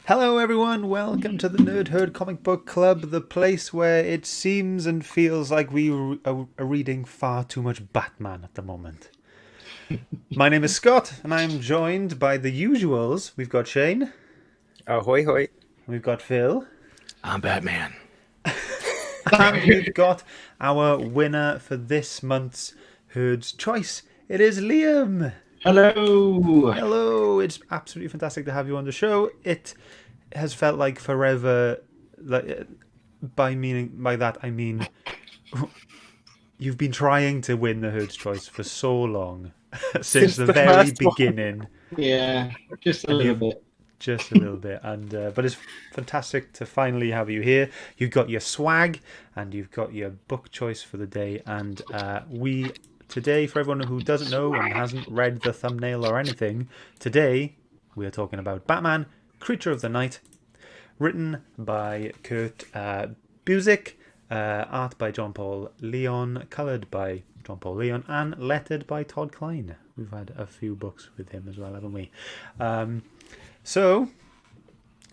Hello, everyone. Welcome to the Nerd Herd Comic Book Club, the place where it seems and feels like we are reading far too much Batman at the moment. My name is Scott, and I'm joined by the usuals. We've got Shane. Ahoy, hoy. We've got Phil. I'm Batman. And we've got our winner for this month's Herd's Choice. It is Liam. Hello. Hello. It's absolutely fantastic to have you on the show. It has felt like forever. By that I mean you've been trying to win the Herd's Choice for so long, since the very beginning. Yeah, just a little bit. Just a little bit, and but it's fantastic to finally have you here. You've got your swag, and you've got your book choice for the day. And we today, for everyone who doesn't know and hasn't read the thumbnail or anything, today we are talking about Batman: Creature of the Night, written by Kurt Busiek, art by John Paul Leon, coloured by John Paul Leon, and lettered by Todd Klein. We've had a few books with him as well, haven't we? So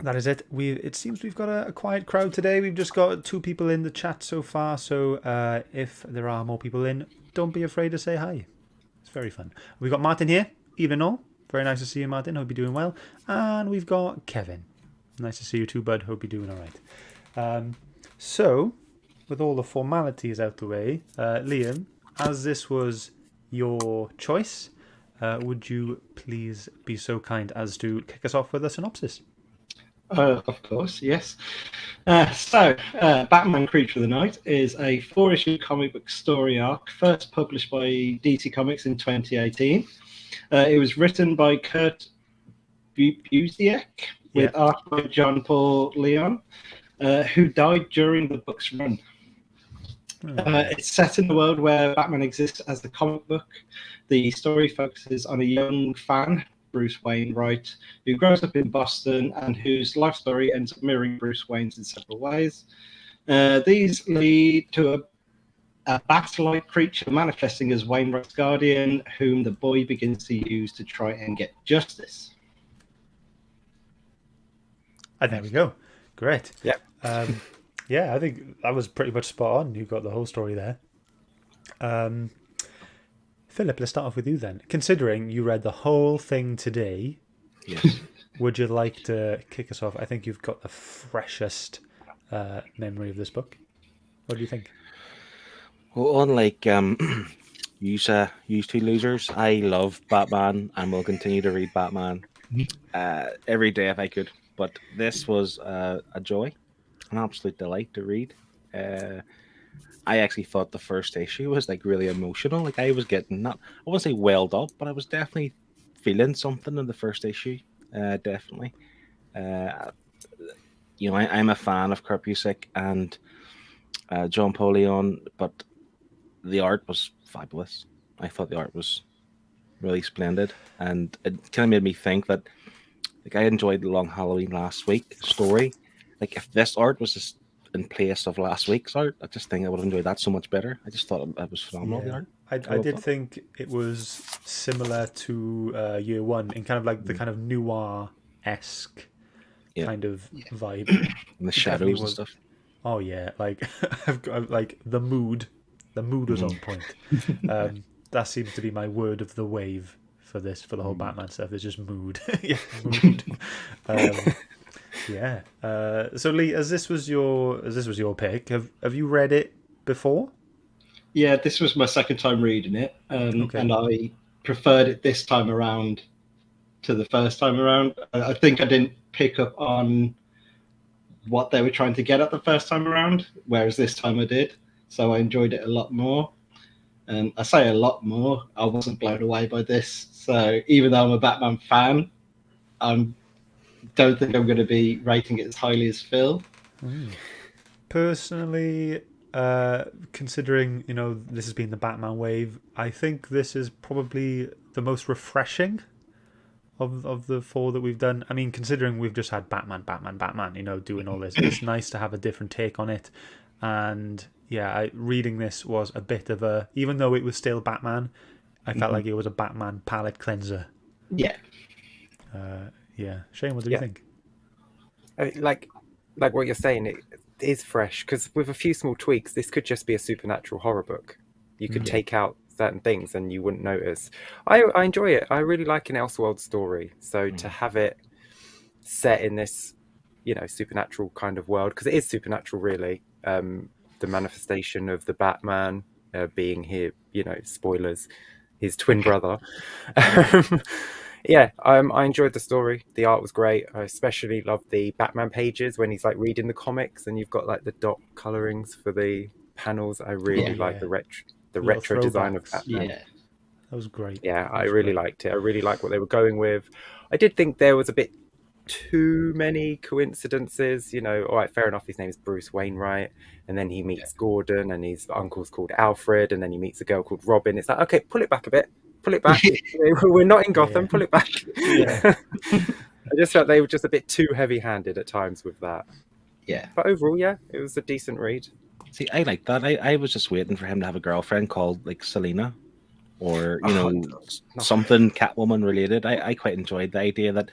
that is it. It seems we've got a quiet crowd today. We've just got 2 people in the chat so far. So if there are more people in, don't be afraid to say hi. It's very fun. We've got Martin here. Evening all. Very nice to see you, Martin. Hope you're doing well. And we've got Kevin. Nice to see you too, bud. Hope you're doing all right. So with all the formalities out the way, Liam, as this was your choice, would you please be so kind as to kick us off with a synopsis? Of course, yes. Batman Creature of the Night is a 4-issue comic book story arc, first published by DC Comics in 2018. It was written by Kurt Busiek, with art by John Paul Leon, who died during the book's run. It's set in a world where Batman exists as the comic book. The story focuses on a young fan, Bruce Wainwright, who grows up in Boston and whose life story ends up mirroring Bruce Wayne's in several ways. These lead to a bat-like creature manifesting as Wainwright's guardian, whom the boy begins to use to try and get justice. And there we go. Great. Yeah. Yeah, I think that was pretty much spot on. You got the whole story there. Philip, let's start off with you then. Considering you read the whole thing today, Yes. would you like to kick us off? I think you've got the freshest memory of this book. What do you think? Well, unlike you two losers, I love Batman and will continue to read Batman every day if I could. But this was a joy, an absolute delight to read. I actually thought the first issue was like really emotional. Like I was getting I wouldn't say welled up, but I was definitely feeling something in the first issue. Definitely. I'm a fan of Kurt Busiek and John Paul Leon, but the art was fabulous. I thought the art was really splendid, and it kind of made me think that, like, I enjoyed the Long Halloween last week story. Like, if this art was just in place of last week's art, I just think I would have enjoyed that so much better. I just thought it was phenomenal. Yeah. The art. I did think it was similar to Year One in kind of like the kind of noir-esque kind of vibe. And the shadows and stuff. Oh yeah, like I've got like the mood. The mood was on point. That seems to be my word of the wave for this, for the whole Batman stuff. It's just mood. Yeah, mood. Yeah. So Lee, as this was your pick, have you read it before? Yeah, this was my second time reading it, Okay. and I preferred it this time around to the first time around. I think I didn't pick up on what they were trying to get at the first time around, whereas this time I did. So I enjoyed it a lot more. And I say a lot more. I wasn't blown away by this. So even though I'm a Batman fan, I don't think I'm going to be rating it as highly as Phil. Personally, considering this has been the Batman wave, I think this is probably the most refreshing of the 4 that we've done. I mean, considering we've just had Batman, doing all this, it's nice to have a different take on it. And yeah, reading this was a bit of a, even though it was still Batman, I felt like it was a Batman palette cleanser. Yeah. Yeah. Shane, what do you think? like what you're saying, it is fresh because with a few small tweaks, this could just be a supernatural horror book. You could take out certain things and you wouldn't notice. I enjoy it. I really like an Elseworld story. So to have it set in this, supernatural kind of world, because it is supernatural, really. The manifestation of the Batman being here, spoilers, his twin brother. I enjoyed the story. The art was great. I especially loved the Batman pages when he's like reading the comics and you've got like the dot colorings for the panels. I really like the retro design of Batman. Yeah. That was great. Yeah, I really liked it. I really liked what they were going with. I did think there was a bit too many coincidences. All right, fair enough, his name is Bruce Wainwright, and then he meets Gordon, and his uncle's called Alfred, and then he meets a girl called Robin. It's like, okay, pull it back a bit. Pull it back. We're not in Gotham. Pull it back. Yeah. I just felt they were just a bit too heavy-handed at times with that. Yeah. But overall, yeah, it was a decent read. See, I like that. I was just waiting for him to have a girlfriend called like Selena, or something Catwoman related. I quite enjoyed the idea that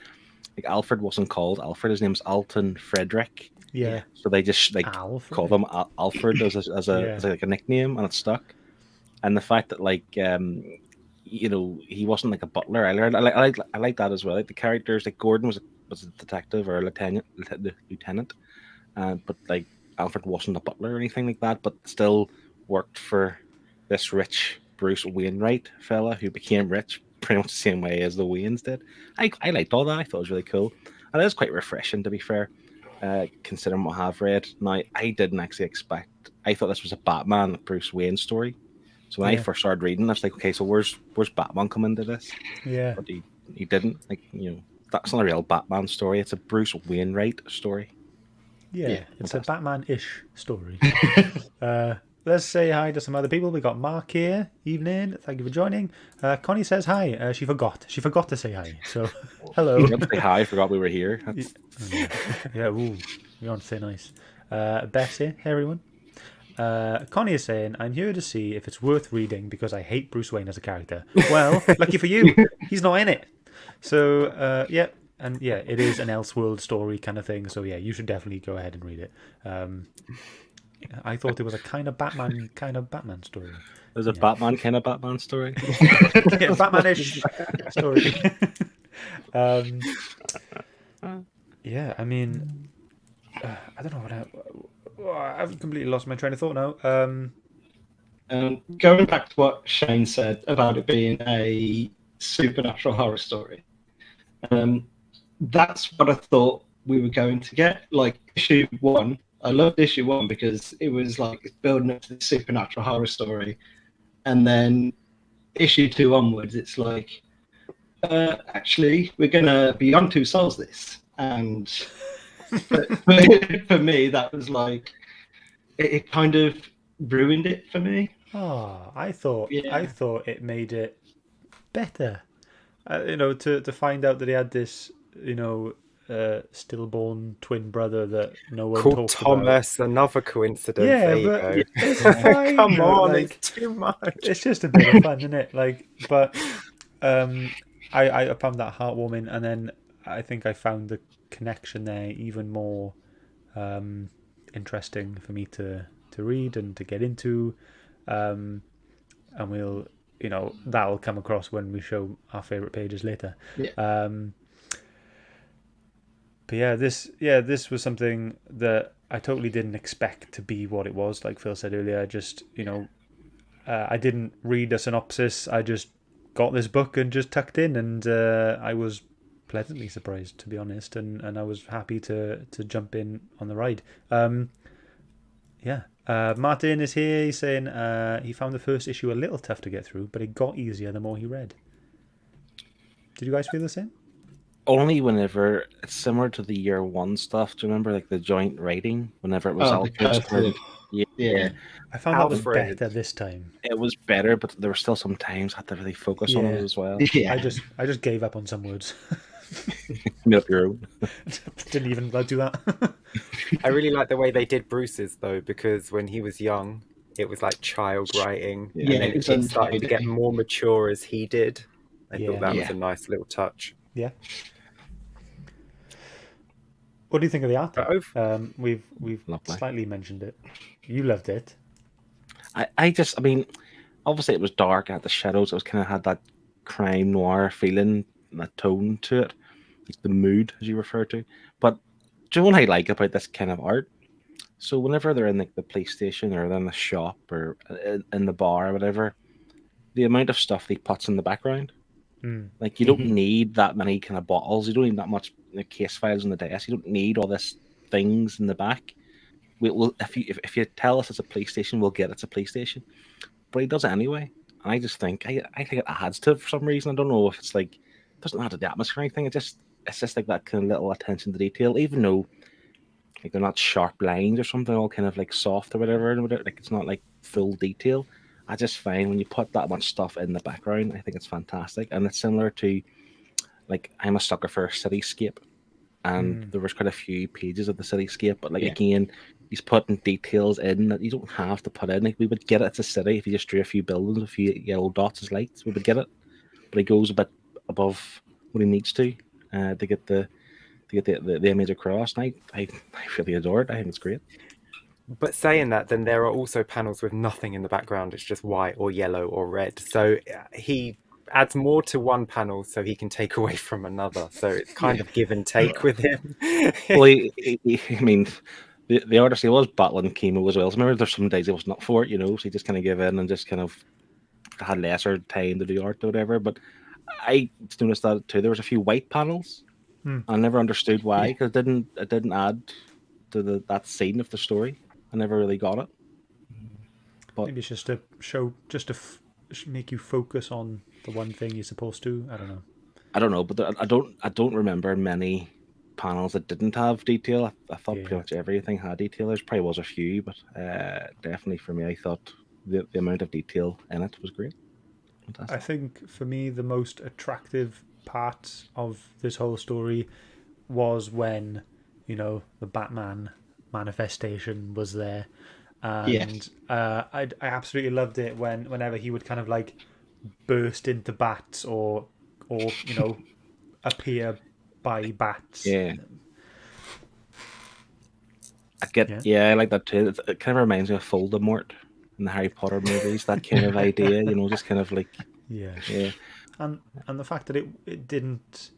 like Alfred wasn't called Alfred. His name's Alton Frederick. Yeah. So they just like Alfred. called him Alfred as a nickname, and it stuck. And the fact that he wasn't like a butler. I like that as well. Like the characters, like Gordon was a detective or a lieutenant, but like Alfred wasn't a butler or anything like that, but still worked for this rich Bruce Wainwright fella who became rich pretty much the same way as the Waynes did. I liked all that. I thought it was really cool, and it was quite refreshing, to be fair, considering what I've read. Now, I didn't actually expect. I thought this was a Batman Bruce Wayne story. So when I first started reading, I was like, okay, so where's Batman come into this? Yeah. But he didn't. That's not a real Batman story. It's a Bruce Wainwright story. Yeah, it's a Batman-ish story. Let's say hi to some other people. We got Mark here. Evening. Thank you for joining. Connie says hi. She forgot. She forgot to say hi. So, hello. You say hi. I forgot we were here. Yeah. Ooh, we want to say nice. Bess here. Hey, everyone. Connie is saying, I'm here to see if it's worth reading because I hate Bruce Wayne as a character. Well, lucky for you, he's not in it. So, yeah. And yeah, it is an Elseworld story kind of thing. So yeah, you should definitely go ahead and read it. I thought it was a kind of Batman story. There's a Batman kind of Batman story. Yeah, Batman-ish story. Yeah, I mean, I don't know what I've completely lost my train of thought now. Going back to what Shane said about it being a supernatural horror story. That's what I thought we were going to get. Like issue 1, I loved issue 1 because it was like building up to the supernatural horror story, and then issue 2 onwards, it's like, actually, we're gonna Beyond Two Souls this, and for me, that was like it kind of ruined it for me. Oh, I thought it made it better. To find out that he had this, stillborn twin brother that no one Called talks Thomas, about. Another coincidence. Yeah, there you but go. it's fine. Come on, like, it's too much. It's just a bit of fun, isn't it? But I found that heartwarming, and then I think I found the connection there even more interesting for me to read and to get into, and we'll. That'll come across when we show our favorite pages later. Yeah. But this was something that I totally didn't expect to be what it was. Like Phil said earlier, I didn't read a synopsis. I just got this book and just tucked in, and I was pleasantly surprised, to be honest, and I was happy to jump in on the ride. Martin is here. He's saying he found the first issue a little tough to get through, but it got easier the more he read. Did you guys feel the same? Only whenever it's similar to the year 1 stuff. Do you remember like the joint writing? Whenever it was Alfred. Yeah. I found that was better this time. It was better, but there were still some times I had to really focus on it as well. Yeah. I just gave up on some words. Made up your own. Didn't even do that. I really like the way they did Bruce's though, because when he was young, it was like child writing, and then it started to get more mature as he did. I thought that was a nice little touch. Yeah. What do you think of the art? But We've Lovely. slightly mentioned it. You loved it. I mean, obviously it was dark, it had the shadows, it was kind of had that crime noir feeling, and that tone to it, like the mood, as you refer to. But do you know what I like about this kind of art? So whenever they're in like the police station or they're in the shop or in the bar or whatever, the amount of stuff he puts in the background, like you don't need that many kind of bottles, you don't need that much case files on the desk, you don't need all this things in the back. We'll if you tell us it's a police station, we'll get it's a police station. But he does it anyway. And I just think I think it adds to it for some reason. I don't know if it's like it doesn't add to the atmosphere or anything. It's just like that kind of little attention to detail, even though like they're not sharp lines or something, all kind of like soft or whatever, like it's not like full detail. I just find when you put that much stuff in the background, I think it's fantastic. And it's similar to like I'm a sucker for a cityscape. And there was quite a few pages of the cityscape, but like again, he's putting details in that you don't have to put in. Like we would get it as a city if he just drew a few buildings, a few yellow dots as lights, we would get it. But he goes a bit above what he needs to get the image across. And I really adore it. I think it's great. But saying that, then there are also panels with nothing in the background. It's just white or yellow or red. So he adds more to one panel so he can take away from another. So it's kind of give and take with him. Well, I mean, the artist, he was battling chemo as well. So remember, there's some days he wasn't up for it, so he just kind of gave in and just kind of had lesser time to do art or whatever. But I noticed that too. There was a few white panels. I never understood why, because it didn't add to that scene of the story. I never really got it. But maybe it's just to show, make you focus on the one thing you're supposed to. I don't know. I don't know, but I don't remember many panels that didn't have detail. I thought pretty much everything had detail. There probably was a few, but definitely for me, I thought the amount of detail in it was great. Fantastic. I think for me, the most attractive part of this whole story was when, the Batman manifestation was there. And I absolutely loved it whenever he would kind of like burst into bats or appear by bats. Yeah. I like that too. It kind of reminds me of Voldemort in the Harry Potter movies, that kind of idea, just kind of like yeah. And the fact that it didn't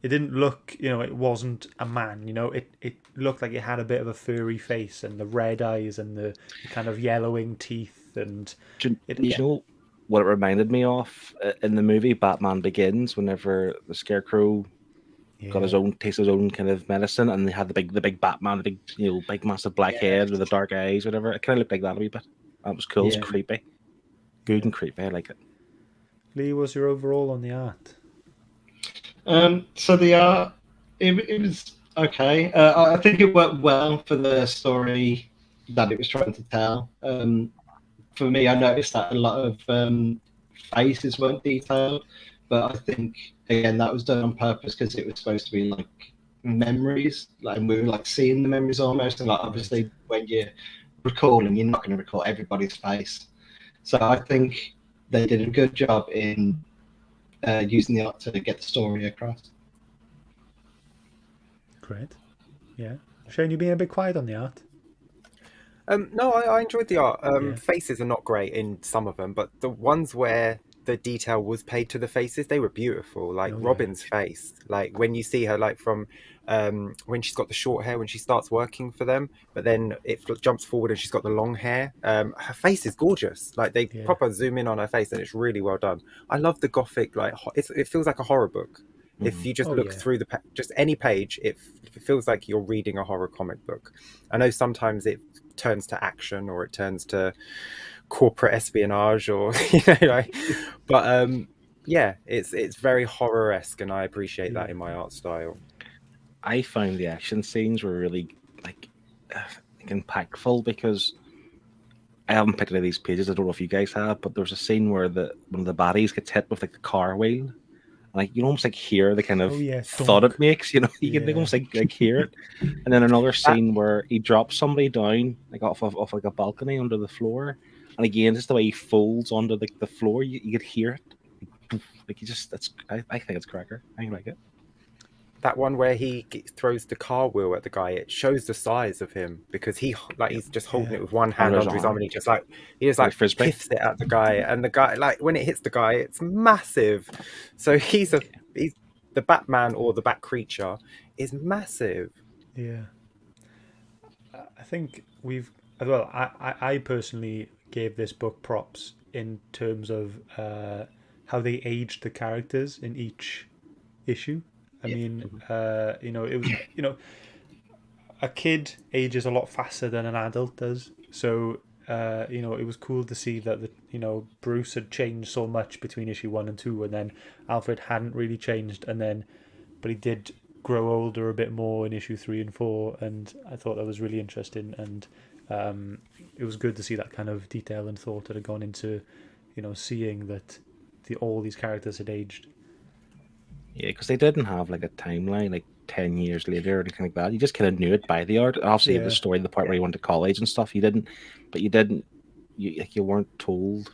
look, it wasn't a man, it looked like it had a bit of a furry face and the red eyes and the kind of yellowing teeth and you know what it reminded me of in the movie Batman Begins, whenever the Scarecrow got his own kind of medicine, and they had the big Batman, the big massive black head with the dark eyes, whatever. It kind of looked like that a wee bit. That was cool. It's creepy, good and creepy. I like it. Lee, what's your overall on the art? So the art, it was okay. I think it worked well for the story that it was trying to tell. For me, I noticed that a lot of faces weren't detailed, but I think again that was done on purpose because it was supposed to be like memories, like we were like seeing the memories almost, and like obviously when you're recalling, you're not going to recall everybody's face. So I think they did a good job in using the art to get the story across. Great. Yeah. Shane, you being a bit quiet on the art? No, I enjoyed the art. Faces are not great in some of them, but the ones where the detail was paid to the faces, they were beautiful. Like Robin's face, like when you see her, like from when she's got the short hair when she starts working for them, but then it jumps forward and she's got the long hair. Her face is gorgeous. Like they proper zoom in on her face, and it's really well done. I love the gothic. Like it feels like a horror book. If you just look through just any page, it feels like you're reading a horror comic book. I know sometimes it turns to action or it turns to corporate espionage or but it's very horror-esque, and I appreciate that in my art style. I found the action scenes were really impactful because I haven't picked any of these pages. I don't know if you guys have, but there's a scene where one of the baddies gets hit with like the car wheel. Like you almost like hear the kind of thud it makes, you can almost like hear it. And then another scene where he drops somebody down like off like a balcony under the floor, and again just the way he folds onto the floor, you could hear it. Like you just I think it's cracker. I like it. that one where he throws the car wheel at the guy, it shows the size of him because he's just holding it with one hand under his arm, and he just like frisbee. piffs it at the guy, and the guy, like, when it hits the guy, it's massive. So he's the Batman, or the Bat creature is massive. Yeah. I think I personally gave this book props in terms of how they aged the characters in each issue. I mean, it was, a kid ages a lot faster than an adult does. So, it was cool to see that Bruce had changed so much between issue 1 and 2, and then Alfred hadn't really changed, but he did grow older a bit more in issue 3 and 4, and I thought that was really interesting, and it was good to see that kind of detail and thought that had gone into, seeing that all these characters had aged. Yeah, because they didn't have like a timeline, like 10 years later or anything like that. You just kind of knew it by the art. Obviously, the story, the part where you went to college and stuff, you weren't told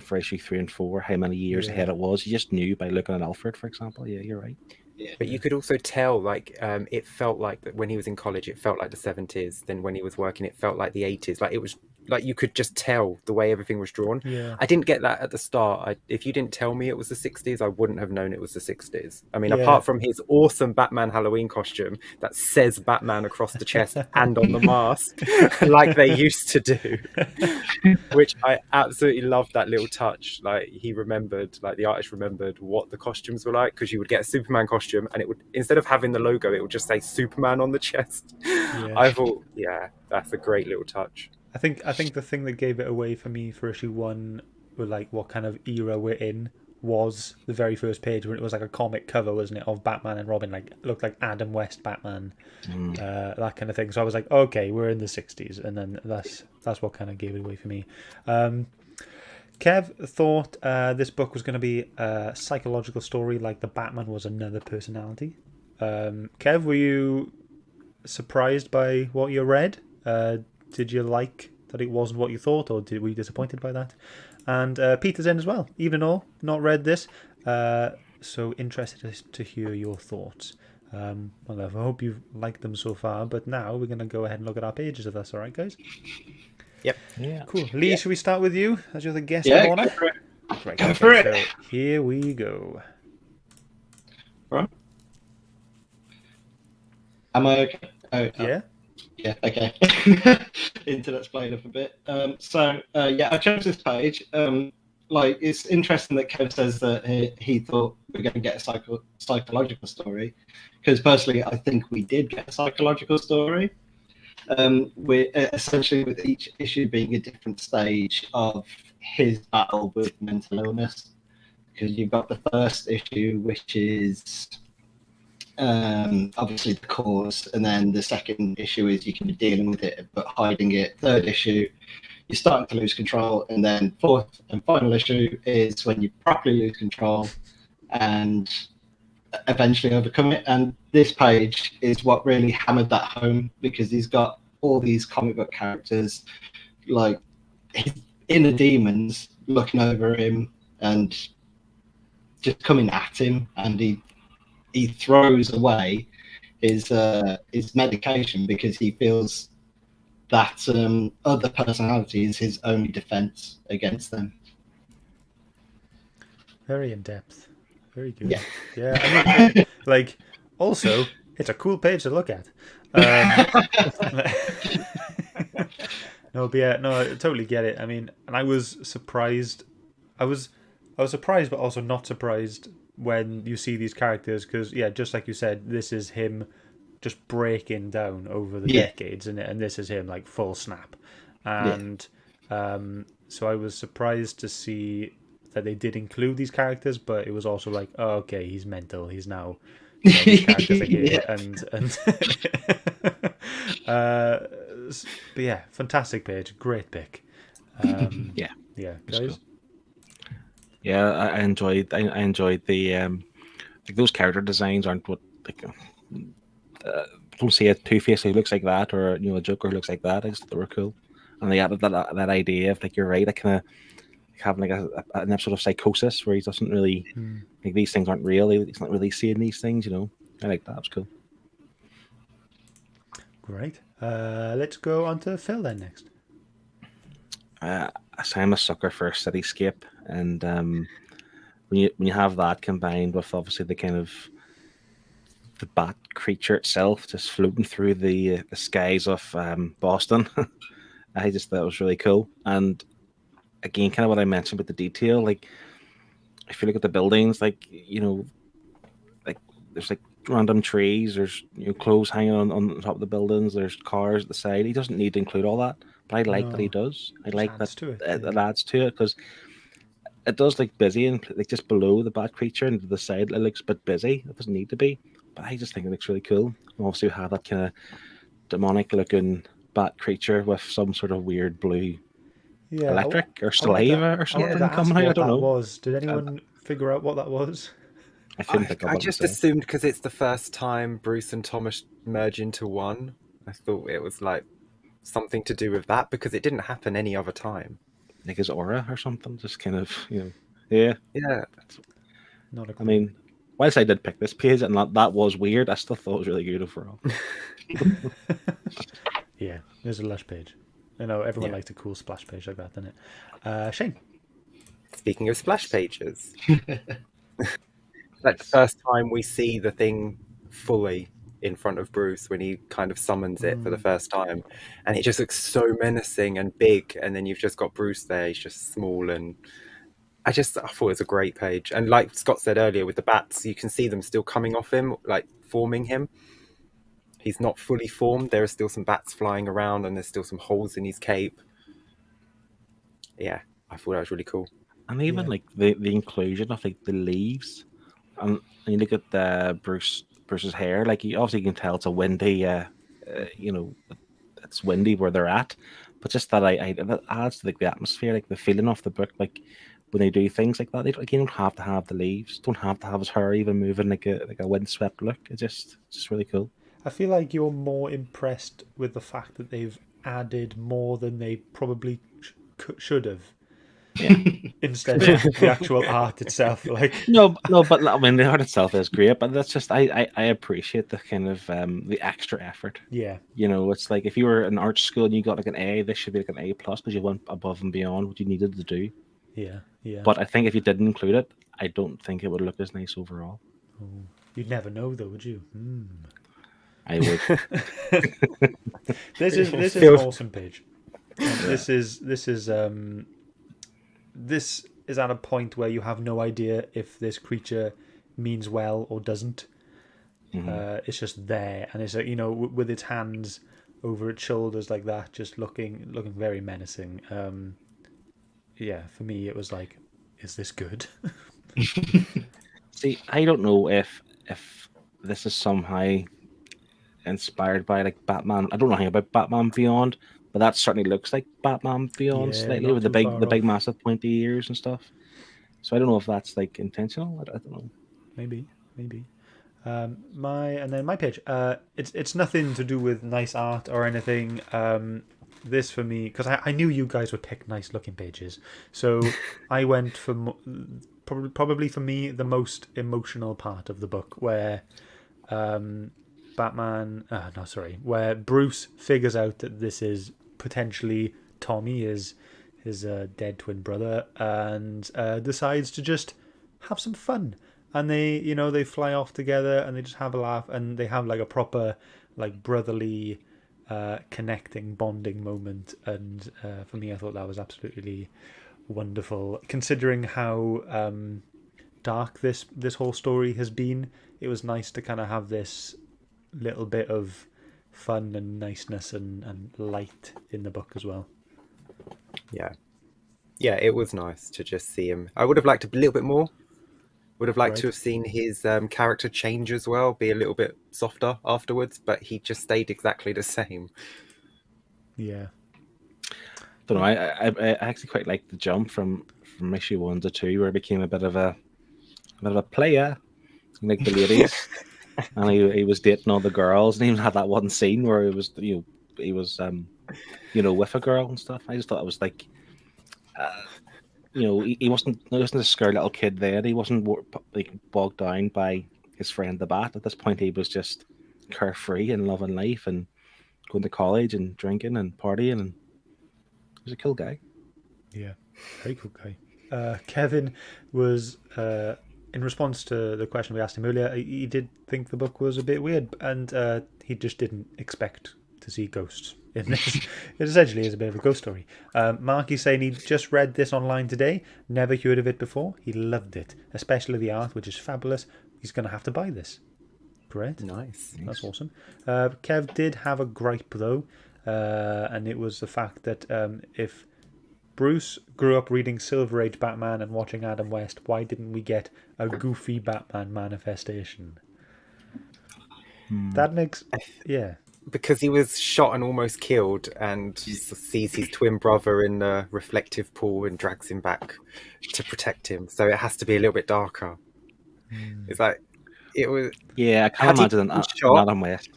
for issue 3 and 4 how many years ahead it was. You just knew by looking at Alfred, for example. Yeah, you're right. Yeah. But you could also tell, like, it felt like that when he was in college, it felt like the 70s. Then when he was working, it felt like the 80s. Like, it was like you could just tell the way everything was drawn. Yeah. I didn't get that at the start. If you didn't tell me it was the 60s, I wouldn't have known it was the 60s. I mean, apart from his awesome Batman Halloween costume that says Batman across the chest and on the mask, like they used to do, which I absolutely loved that little touch. Like, he remembered, like the artist remembered what the costumes were like, because you would get a Superman costume and it would, instead of having the logo, it would just say Superman on the chest. Yeah. I thought, that's a great little touch. I think the thing that gave it away for me for issue 1, with like what kind of era we're in, was the very first page when it was like a comic cover, wasn't it, of Batman and Robin, like it looked like Adam West Batman, that kind of thing. So I was like, okay, we're in the 60s, and then that's what kind of gave it away for me. Kev thought this book was going to be a psychological story, like the Batman was another personality. Kev, were you surprised by what you read? Did you like that it wasn't what you thought, or were you disappointed by that? And Peter's in as well, even though not read this. So interested to hear your thoughts. Well, I hope you've liked them so far, but now we're going to go ahead and look at our pages, if that's all right, guys. Yep. Yeah. Cool. Lee, should we start with you, as you're the guest of honor? Right, go for it. So here we go. Right. Am I okay? Oh, yeah. Yeah, okay. Internet's playing up a bit. I chose this page. It's interesting that Kev says that he thought we were going to get a psychological story, because personally, I think we did get a psychological story. We're essentially, with each issue being a different stage of his battle with mental illness, because you've got the first issue, which is obviously the cause, and then the second issue is you can be dealing with it but hiding it. Third issue, you're starting to lose control, and then fourth and final issue is when you properly lose control and eventually overcome it. And this page is what really hammered that home, because he's got all these comic book characters, like his inner demons, looking over him and just coming at him, and he throws away his medication because he feels that other personality is his only defense against them. Very in depth. Very good. Yeah. I mean, like, also, it's a cool page to look at. No, I totally get it. I mean, and I was surprised. I was surprised, but also not surprised when you see these characters, because just like you said, this is him just breaking down over the decades, and this is him like full snap, and so I was surprised to see that they did include these characters, but it was also like, oh, okay, he's mental, he's now these characters are here, but fantastic page, great pick. Guys. Cool. Yeah, I enjoyed the like those character designs aren't what like don't see a Two-Face who looks like that, or a Joker who looks like that. I just thought they were cool, and they added that idea of, like, you're right, I kind of having like an episode of psychosis where he doesn't really like, these things aren't real. He's not really seeing these things, I like that. It was cool. Great. Let's go on to Phil then next. So I'm a sucker for cityscape, and when you have that combined with obviously the kind of the bat creature itself just floating through the skies of Boston, I just thought it was really cool. And again, kind of what I mentioned with the detail, like if you look at the buildings, like like there's like random trees, there's clothes hanging on top of the buildings, there's cars at the side. He doesn't need to include all that, but I like that he does. I like that it adds to it, because it does look busy and like just below the bat creature and to the side it looks a bit busy. It doesn't need to be, but I just think it looks really cool. And obviously we have that kind of demonic looking bat creature with some sort of weird blue electric or saliva or something coming out. I don't know. Did anyone figure out what that was? I couldn't think of I what just to say. assumed because it's the first time Bruce and Thomas merge into one. I thought it was like something to do with that, because it didn't happen any other time. Like his aura or something, just kind of, yeah. Not a I mean, whilst I did pick this page and that was weird, I still thought it was really good overall. Yeah, there's a lush page. Everyone likes a cool splash page like that, doesn't it? Shane. Speaking of splash pages, like the first time we see the thing fully in front of Bruce when he kind of summons it for the first time, and it just looks so menacing and big, and then you've just got Bruce there, he's just small, and I thought it was a great page. And like Scott said earlier with the bats, you can see them still coming off him, like forming him. He's not fully formed, there are still some bats flying around and there's still some holes in his cape. Yeah, I thought that was really cool. And even like the inclusion of like the leaves, and you look at the Bruce's hair, like you obviously can tell it's a windy, it's windy where they're at, but just that that adds to like the atmosphere, like the feeling of the book. Like when they do things like that, you don't have to have the leaves, don't have to have his hair even moving like a windswept look. It's just really cool. I feel like you're more impressed with the fact that they've added more than they probably should have. Yeah. Instead of the actual art itself, like no, but I mean the art itself is great, but that's just I appreciate the kind of the extra effort. Yeah, it's like if you were in art school and you got like an A, this should be like an A plus because you went above and beyond what you needed to do. Yeah. But I think if you didn't include it, I don't think it would look as nice overall. Oh, you'd never know, though, would you? I would. This is an awesome page. This is at a point where you have no idea if this creature means well or doesn't. It's just there, and it's with its hands over its shoulders like that, just looking very menacing. For me, it was like, is this good? See, I don't know if this is somehow inspired by like Batman. I don't know anything about Batman Beyond, but that certainly looks like Batman Beyond slightly with the big massive pointy ears and stuff. So I don't know if that's like intentional. I don't know. Maybe. My page. It's nothing to do with nice art or anything. This for me, because I knew you guys would pick nice looking pages, so I went for probably for me the most emotional part of the book, where where Bruce figures out that this is potentially Tommy, his dead twin brother, and decides to just have some fun. And they fly off together and they just have a laugh, and they have like a proper like brotherly connecting, bonding moment. And for me, I thought that was absolutely wonderful, considering how dark this whole story has been. It was nice to kind of have this little bit of fun and niceness and light in the book as well. Yeah, it was nice to just see him. I would have liked a little bit more. Would have liked to have seen his character change as well, be a little bit softer afterwards, but he just stayed exactly the same. Yeah. Don't know. I actually quite liked the jump from issue 1 to 2, where he became a bit of a player, like the ladies, and he was dating all the girls, and he even had that one scene where he was with a girl and stuff. I just thought it was like. He wasn't a scared little kid there. He wasn't like bogged down by his friend the Bat. At this point, he was just carefree and loving life and going to college and drinking and partying, and he was a cool guy. Yeah, very cool guy. Kevin was, in response to the question we asked him earlier, he did think the book was a bit weird, and he just didn't expect to see ghosts in this. It essentially is a bit of a ghost story. Mark is saying he just read this online today, never heard of it before. He loved it, especially the art, which is fabulous. He's going to have to buy this. Great. Nice. That's awesome. Kev did have a gripe, though, and it was the fact that if Bruce grew up reading Silver Age Batman and watching Adam West, why didn't we get a goofy Batman manifestation? That makes... Yeah. Because he was shot and almost killed, and sees his twin brother in the reflective pool and drags him back to protect him. So it has to be a little bit darker. It's like... It was... Yeah, I can't imagine Adam West.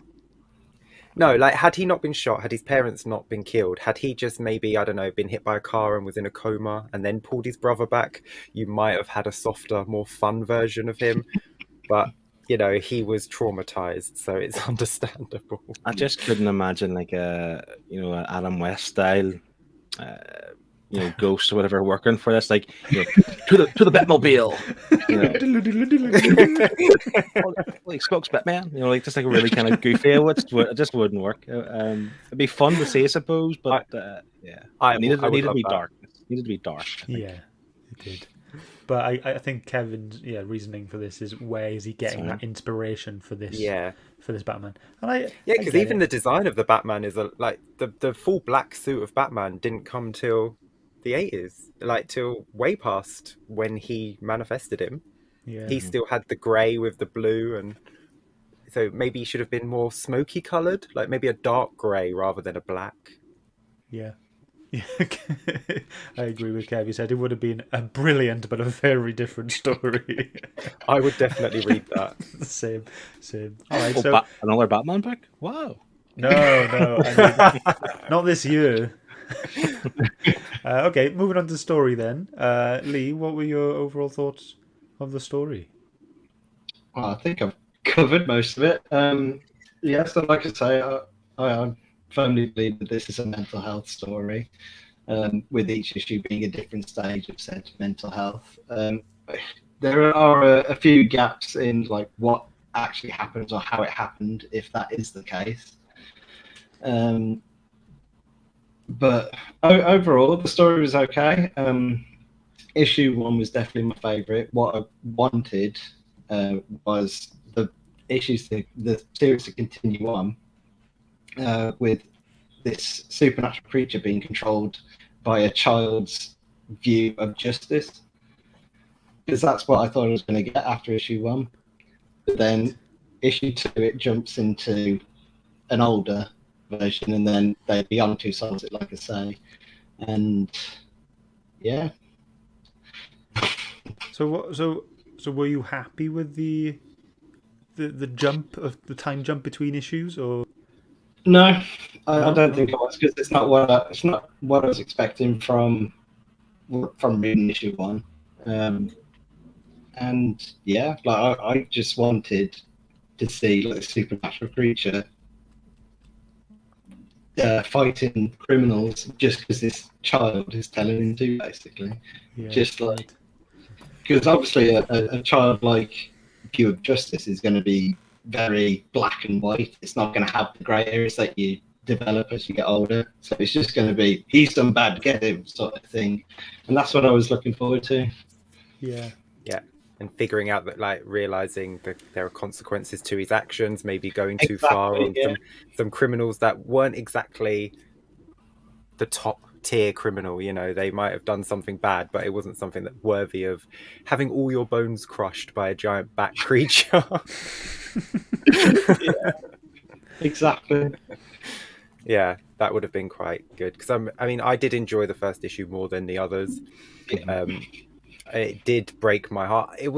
No, like, had he not been shot, had his parents not been killed, had he just maybe, I don't know, been hit by a car and was in a coma and then pulled his brother back, you might have had a softer, more fun version of him. But, you know, he was traumatized, so it's understandable. I just couldn't imagine, like, an Adam West style, ghost or whatever working for this. Like, to the Batmobile. Like Spokes Batman, like just like a really kind of goofy. It just wouldn't work. It'd be fun to see, I suppose, but yeah, it needed to be dark. It needed to be dark. Yeah, it did. But I think Kevin's reasoning for this is, where is he getting that inspiration for this? Yeah, for this Batman. And because even the design of the Batman is like the full black suit of Batman didn't come till the 80s, like till way past when he manifested him. Yeah. He still had the grey with the blue, and so maybe he should have been more smoky coloured, like maybe a dark grey rather than a black. Yeah. I agree with Kev. He said it would have been a brilliant but a very different story. I would definitely read that. Same. All right, another Batman book? Wow. No, I mean, not this year. Okay, moving on to the story then. Lee, what were your overall thoughts of the story? Well, I think I've covered most of it. So like I say, I firmly believe that this is a mental health story, with each issue being a different stage of said mental health. There are a few gaps in like what actually happens or how it happened, if that is the case. But overall, the story was okay. Issue 1 was definitely my favourite. What I wanted was the series to continue on with this supernatural creature being controlled by a child's view of justice, because that's what I thought I was going to get after issue 1. But then issue 2, it jumps into an older version, and then they beyond two solves it, like I say, and yeah. So were you happy with the jump of the time jump between issues, or? No, I don't think I was, because it's not what I was expecting from reading issue 1, and yeah, like I just wanted to see like a supernatural creature fighting criminals just because this child is telling him to, basically. Yeah, just like, because obviously a childlike view of justice is going to be very black and white. It's not going to have the grey areas that you develop as you get older. So it's just going to be, he's done bad, get him, sort of thing. And that's what I was looking forward to. Yeah. And figuring out that, like, realizing that there are consequences to his actions, maybe going too far on some criminals that weren't exactly the top tier criminal. They might have done something bad, but it wasn't something that worthy of having all your bones crushed by a giant bat creature. Yeah, exactly. Yeah, that would have been quite good, because I did enjoy the first issue more than the others. it did break my heart. I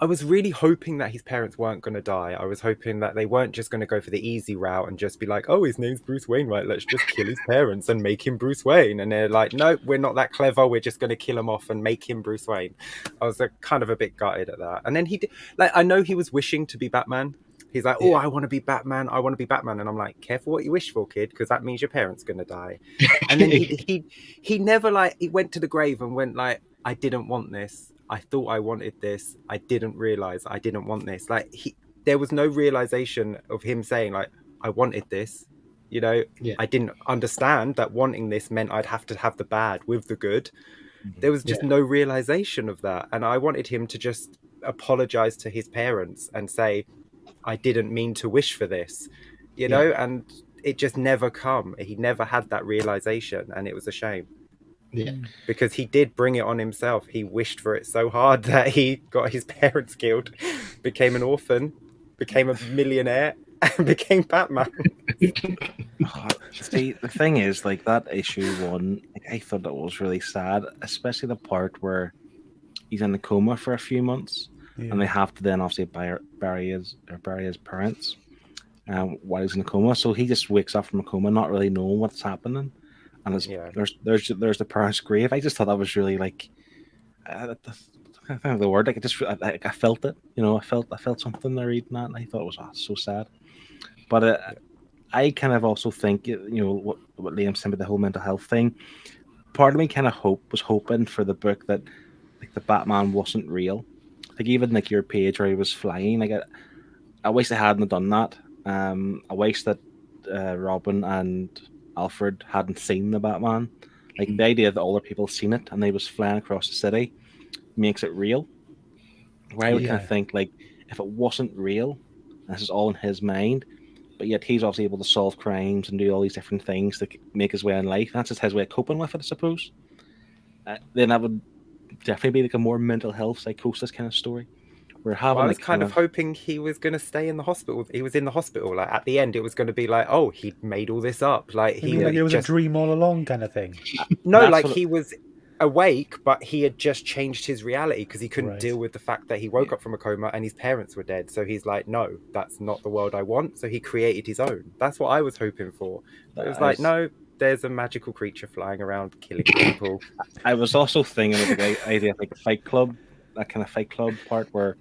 was really hoping that his parents weren't going to die. I was hoping that they weren't just going to go for the easy route and just be like, oh, his name's Bruce Wainwright, let's just kill his parents and make him Bruce Wayne. And they're like, no, we're not that clever, we're just going to kill him off and make him Bruce Wayne. I was kind of a bit gutted at that. And then he did, like, I know he was wishing to be Batman. He's like, oh, I want to be Batman, I want to be Batman. And I'm like, careful what you wish for, kid, because that means your parents going to die. And then he never, like, he went to the grave and went like, I didn't want this. I thought I wanted this. I didn't realize I didn't want this. Like, there was no realization of him saying like, I wanted this. You know, I didn't understand that wanting this meant I'd have to have the bad with the good. There was just no realization of that. And I wanted him to just apologize to his parents and say, I didn't mean to wish for this, you know, and it just never come. He never had that realization, and it was a shame. Yeah. Because he did bring it on himself. He wished for it so hard that he got his parents killed, became an orphan, became a millionaire, and became Batman. See, the thing is, like, that issue 1, like, I thought that was really sad, especially the part where he's in the coma for a few months, and they have to then obviously bury his parents while he's in a coma. So he just wakes up from a coma, not really knowing what's happening, and there's the parents' grave. I just thought that was really, like, I don't know the word. Like, I felt it. You know, I felt something there reading that, and I thought it was so sad. But I kind of also think, you know, what Liam said about the whole mental health thing. Part of me kind of was hoping for the book that, like, the Batman wasn't real. Like, even like your page where he was flying, like, I wish they hadn't done that. I wish that Robin and Alfred hadn't seen the Batman. Like, the idea that other people seen it and they was flying across the city makes it real. Where I would kind of think, like, if it wasn't real, this is all in his mind, but yet he's obviously able to solve crimes and do all these different things to make his way in life. That's just his way of coping with it, I suppose. Then that would definitely be like a more mental health psychosis kind of story. I was kind of hoping he was going to stay in the hospital. He was in the hospital. Like, at the end, it was going to be like, oh, he made all this up. Like, it was a dream all along, kind of thing. No, like, he was awake, but he had just changed his reality because he couldn't deal with the fact that he woke up from a coma and his parents were dead. So he's like, no, that's not the world I want. So he created his own. That's what I was hoping for. It was like, no, there's a magical creature flying around killing people. I was also thinking of the idea of, like, a Fight Club, that kind of Fight Club part where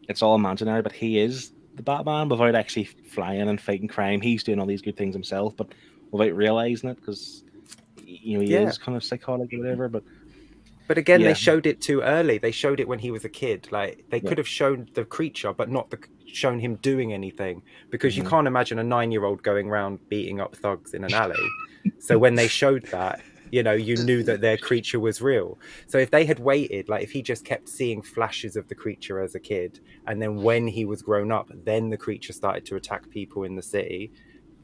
it's all imaginary, but he is the Batman without actually flying and fighting crime. He's doing all these good things himself, but without realizing it, because, you know, he is kind of psychotic or whatever. But again, they showed it too early. They showed it when he was a kid. Like, they could have shown the creature, but not shown him doing anything, because you can't imagine a 9-year-old going around beating up thugs in an alley. So when they showed that, you know, you knew that their creature was real. So if they had waited, like, if he just kept seeing flashes of the creature as a kid, and then when he was grown up, then the creature started to attack people in the city,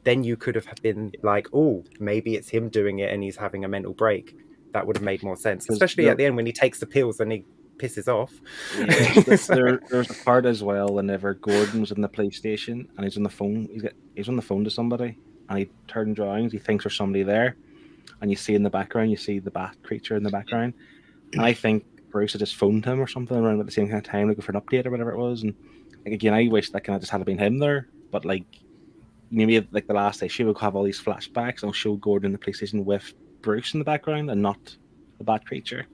then you could have been like, oh, maybe it's him doing it and he's having a mental break. That would have made more sense, especially at the end when he takes the pills and he pisses off. Yeah, there's a part as well whenever Gordon was in the police station and he's on the phone. He's on the phone to somebody and he turns around. He thinks there's somebody there, and you see in the background, you see the bat creature in the background. And I think Bruce had just phoned him or something around at the same kind of time, looking for an update or whatever it was. And, like, again, I wish that kind of just had been him there, but, like, maybe like the last issue would have all these flashbacks and I'll show Gordon in the police station with Bruce in the background and not the bat creature.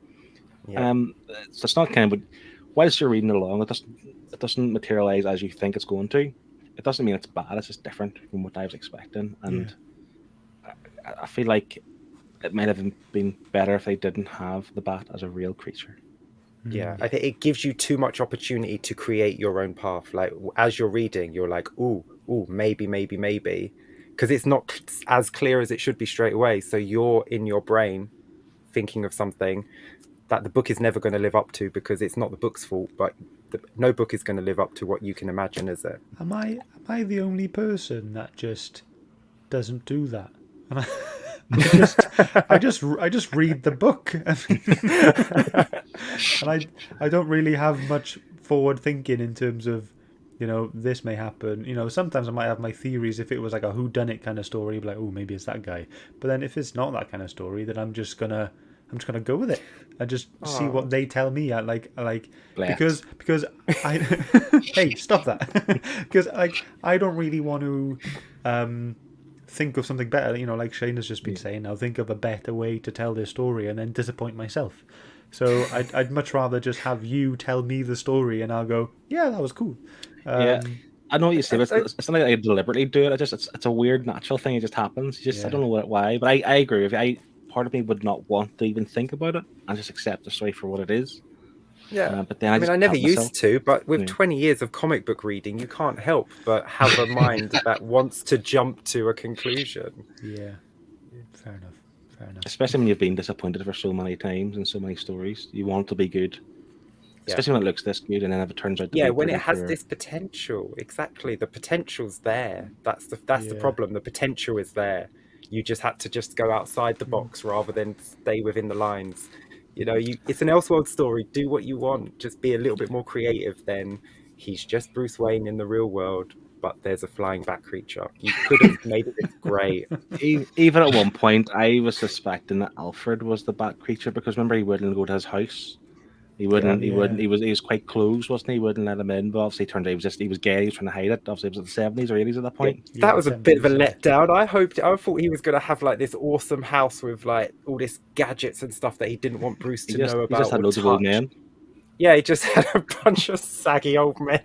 So it's not kind of, but whilst you're reading along, it doesn't materialize as you think it's going to. It doesn't mean it's bad. It's just different from what I was expecting, and I feel like it might have been better if they didn't have the bat as a real creature. Yeah, I think it gives you too much opportunity to create your own path. Like, as you're reading, you're like, ooh, maybe, because it's not as clear as it should be straight away. So you're in your brain thinking of something that the book is never going to live up to, because it's not the book's fault, but no book is going to live up to what you can imagine, is it? Am I the only person that just doesn't do that? And I just read the book, and I don't really have much forward thinking in terms of, you know, this may happen. You know, sometimes I might have my theories if it was like a whodunit kind of story, like, oh, maybe it's that guy. But then if it's not that kind of story, then I'm just gonna I'm just gonna go with it and just see Aw. what they tell me. Like Bless. because I hey, stop that. Because I don't really want to think of something better. You know, like Shane has just been saying, I'll think of a better way to tell this story and then disappoint myself. So I'd much rather just have you tell me the story and I'll go, yeah, that was cool. Yeah. I know what you say, but it's not like I deliberately do it. It's a weird natural thing. It just happens. I don't know why, but I agree with you. Part of me would not want to even think about it and just accept the story for what it is. Yeah, But then I never can't myself. used to, but with Yeah. 20 years of comic book reading, you can't help but have a mind that wants to jump to a conclusion. Yeah, fair enough. Especially when you've been disappointed for so many times and so many stories, you want it to be good. Yeah. Especially when it looks this good, and then if it turns out to be when it has poor. this potential, exactly, the potential's there. That's the problem. The potential is there. You just had to just go outside the box rather than stay within the lines. You know, it's an Elseworld story. Do what you want. Just be a little bit more creative. Than he's just Bruce Wayne in the real world, but there's a flying bat creature. You could have made it great. Even at one point, I was suspecting that Alfred was the bat creature because remember he wouldn't go to his house. He wouldn't. He was quite close, wasn't he? He wouldn't let him in. But obviously, it turned out he was gay. He was trying to hide it. Obviously, it was the 70s or 80s at that point. That was a bit of a letdown. I thought he was going to have like this awesome house with like all this gadgets and stuff that he didn't want Bruce to know about. He just had loads of old men. Yeah, he just had a bunch of saggy old men.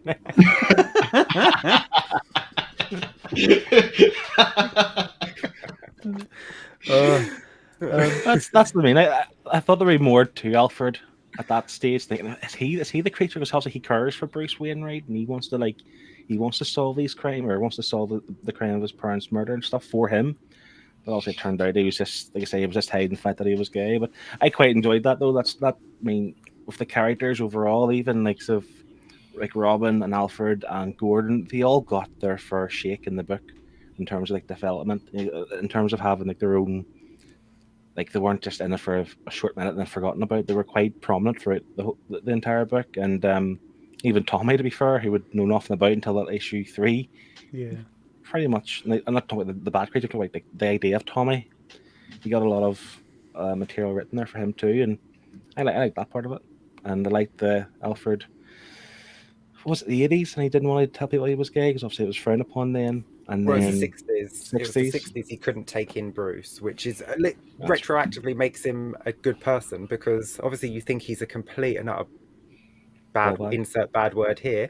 That's what I mean. I thought there would be more to Alfred at that stage. Thinking, is he the creature? Because obviously he cares for Bruce Wainwright and he wants to solve these crime or wants to solve the crime of his parents' murder and stuff for him. But also it turned out he was just, like I say, he was just hiding the fact that he was gay. But I quite enjoyed that though. With the characters overall, even like Robin and Alfred and Gordon, they all got their fair shake in the book in terms of like development, in terms of having like their own. Like they weren't just in it for a short minute and then forgotten about. They were quite prominent throughout the entire book, and even Tommy, to be fair, he would know nothing about until that issue 3. Yeah, pretty much. I'm not talking about the bad creature, but like the idea of Tommy. He got a lot of material written there for him too, and I like that part of it. And I liked the Alfred. Was it the 80s? And he didn't want to tell people he was gay because obviously it was frowned upon then. And well, then it was the 60s. He couldn't take in Bruce, which is retroactively makes him a good person because obviously you think he's a complete and utter insert bad word here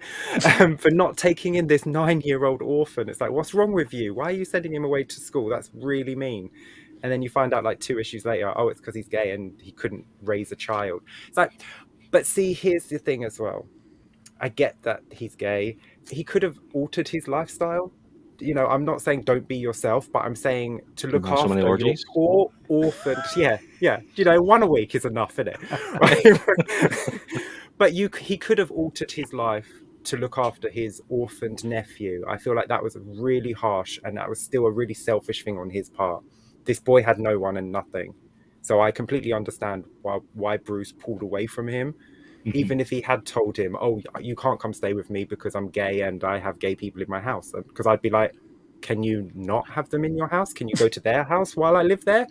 for not taking in this 9-year-old orphan. It's like, what's wrong with you? Why are you sending him away to school? That's really mean. And then you find out like 2 issues later, oh, it's because he's gay and he couldn't raise a child. It's like, but see, here's the thing as well. I get that he's gay. He could have altered his lifestyle. You know, I'm not saying don't be yourself, but I'm saying to look after your poor orphaned. Yeah. You know, 1 a week is enough, isn't it? But he could have altered his life to look after his orphaned nephew. I feel like that was really harsh, and that was still a really selfish thing on his part. This boy had no one and nothing, so I completely understand why Bruce pulled away from him. Even if he had told him, oh, you can't come stay with me because I'm gay and I have gay people in my house. Because I'd be like, can you not have them in your house? Can you go to their house while I live there?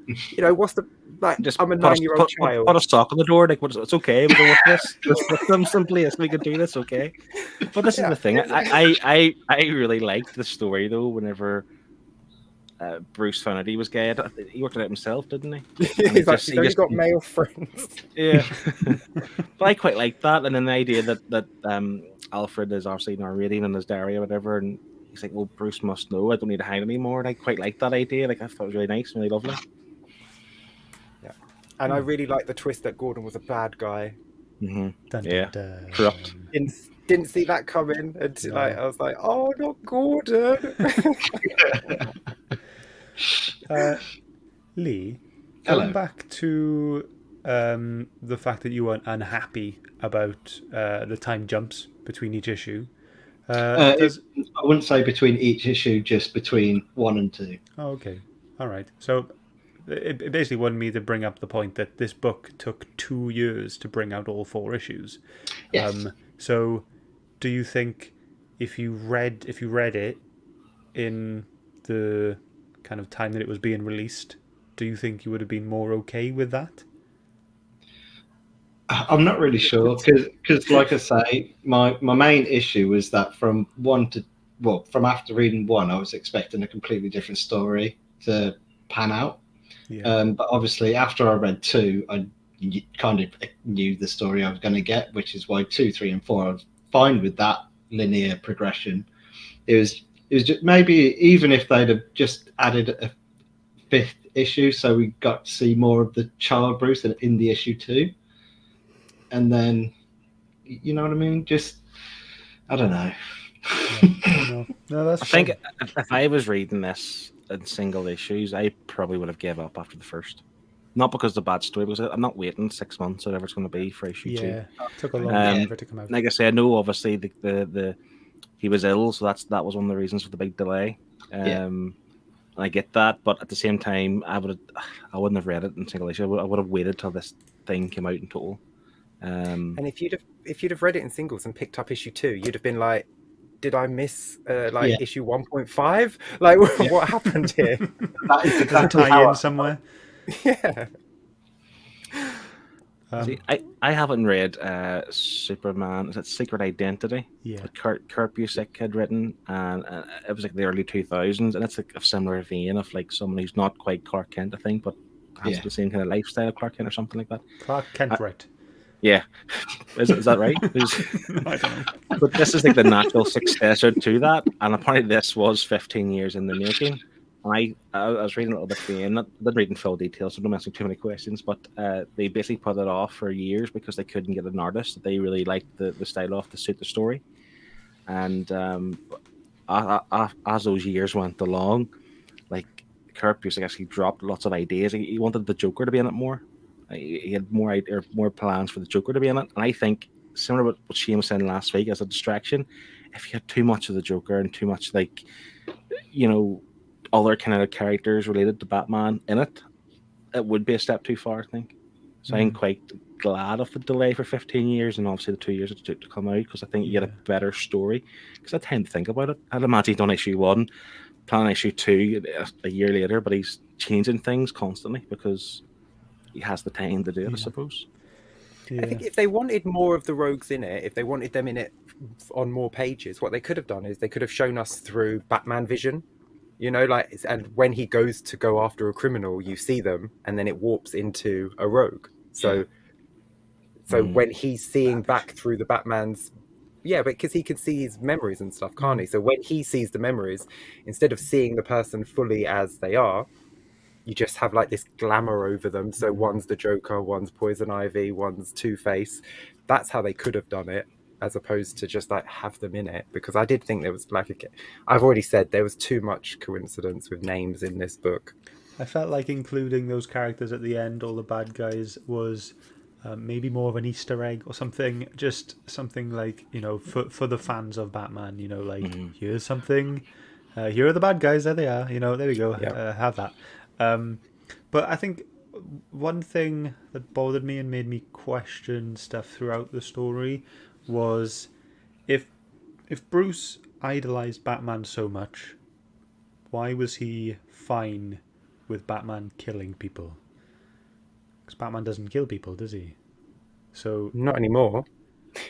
You know, what's the... Like, I'm a 9-year-old child. Put a sock on the door. Like, it's okay. We can work this. With them simply. We can do this, okay? But this is the thing. I really liked the story, though, whenever... Bruce found out he was gay. He worked it out himself, didn't he? He's only got male friends. Yeah, but I quite like that. And then the idea that Alfred is obviously narrating in his diary or whatever, and he's like, "Well, Bruce must know. I don't need to hide anymore." And I quite like that idea. Like I thought it was really nice, really lovely. Yeah, and I really like the twist that Gordon was a bad guy. Mm-hmm. Corrupt. Didn't see that coming until I was like, "Oh, not Gordon." Lee, Hello. going back to the fact that you weren't unhappy about the time jumps between each issue. I wouldn't say between each issue, just between 1 and 2. Oh, okay. All right. So it basically wanted me to bring up the point that this book took 2 years to bring out all 4 issues. Yes. So do you think if you read it in the kind of time that it was being released, do you think you would have been more okay with that? I'm not really sure because, like I say, my main issue was that from after reading one, I was expecting a completely different story to pan out. Yeah. But obviously, after I read two, I kind of knew the story I was going to get, which is why 2, 3, and 4 I was fine with that linear progression. It was just maybe even if they'd have just added a 5th issue, so we got to see more of the child Bruce in the issue 2, and then you know what I mean. Just I don't know. No, that's I think fine. if I was reading this in single issues, I probably would have gave up after the first. Not because the bad story, because I'm not waiting 6 months or whatever it's going to be for issue 2. Yeah, it took a long time for it to come out. Like I say, I know obviously the he was ill, so that was one of the reasons for the big delay. And I get that, but at the same time, I wouldn't have read it in single issue. I would have waited till this thing came out in total. And if you'd have read it in singles and picked up issue 2, you'd have been like, did I miss issue 1.5? Like, what happened here? That is Does it exactly tie how in somewhere? Yeah. See, I haven't read Superman. Is it Secret Identity? Yeah. That Kurt Busiek had written, and it was like the early 2000s, and it's like a similar vein of like someone who's not quite Clark Kent, I think, but has the same kind of lifestyle of Clark Kent or something like that. Clark Kent, right? Yeah, is that right? I don't know. But this is like the natural successor to that, and apparently this was 15 years in the making. And I was reading a little bit again, not reading full details, so don't asking too many questions, but they basically put it off for years because they couldn't get an artist that they really liked the style of to suit the story. And as those years went along, like Kurt Busiek actually dropped lots of ideas. He wanted the Joker to be in it more. He had more plans for the Joker to be in it. And I think, similar to what Shane was saying last week as a distraction, if you had too much of the Joker and too much, like, other kind of characters related to Batman in it, it would be a step too far, I think. So I'm quite glad of the delay for 15 years and obviously the 2 years it took to come out, because I think you get a better story. Because I had time to think about it. I'd imagine he's done issue 1, planning issue 2 a year later, but he's changing things constantly because he has the time to do it, I suppose. I think if they wanted more of the rogues in it, if they wanted them in it on more pages, what they could have done is they could have shown us through Batman vision. And when he goes to go after a criminal, you see them, and then it warps into a rogue. So when he's seeing back through the Batman's, because he can see his memories and stuff, can't he? So when he sees the memories, instead of seeing the person fully as they are, you just have like this glamour over them. So one's the Joker, one's Poison Ivy, one's Two-Face. That's how they could have done it, as opposed to just like have them in it, because I did think there was I've already said there was too much coincidence with names in this book. I felt like including those characters at the end, all the bad guys, was maybe more of an Easter egg or something. Just something like, for the fans of Batman, here's something. Here are the bad guys. There they are. There we go. Have that. But I think one thing that bothered me and made me question stuff throughout the story was if Bruce idolized Batman so much, why was he fine with Batman killing people? Because Batman doesn't kill people, does he? So not anymore.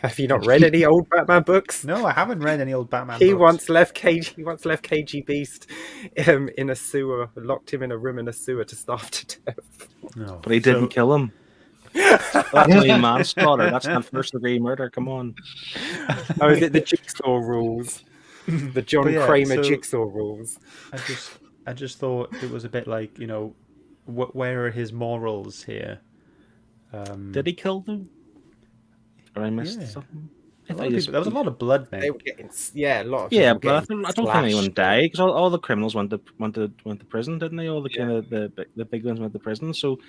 Have you not read any old Batman books? No, I haven't read any old Batman books. He once left KG Beast in a sewer, locked him in a room in a sewer to starve to death. No, but he didn't kill him. That's only manslaughter. That's not first-degree murder. Come on. Oh, is it the Jigsaw rules? The John Kramer Jigsaw rules. I just thought it was a bit like, where are his morals here? Did he kill them? Or I missed something? There was a lot of blood, man. They were getting, a lot of but I don't think anyone died, because all the criminals went to prison, didn't they? All the kind of the big ones went to prison. So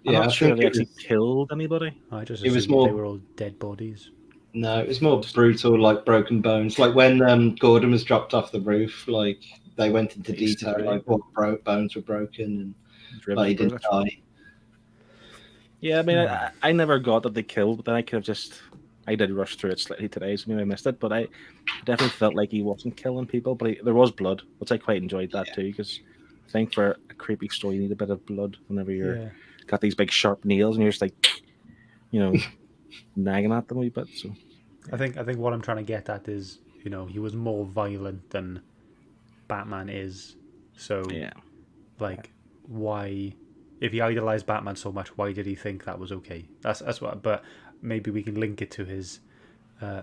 I'm not sure they actually killed anybody. I just assumed they were all dead bodies. No, it was more brutal, like broken bones. Like when Gordon was dropped off the roof, like they went into detail, like what bones were broken and he didn't die. Yeah, I mean, I never got that they killed, but then I could have just. I did rush through it slightly today, so maybe I missed it, but I definitely felt like he wasn't killing people, but there was blood, which I quite enjoyed that too, because I think for a creepy story, you need a bit of blood whenever you're got these big sharp nails and you're just like, nagging at them a wee bit. So I think what I'm trying to get at is, he was more violent than Batman is. So yeah, like, why, if he idolized Batman so much, why did he think that was okay? That's what. But maybe we can link it to his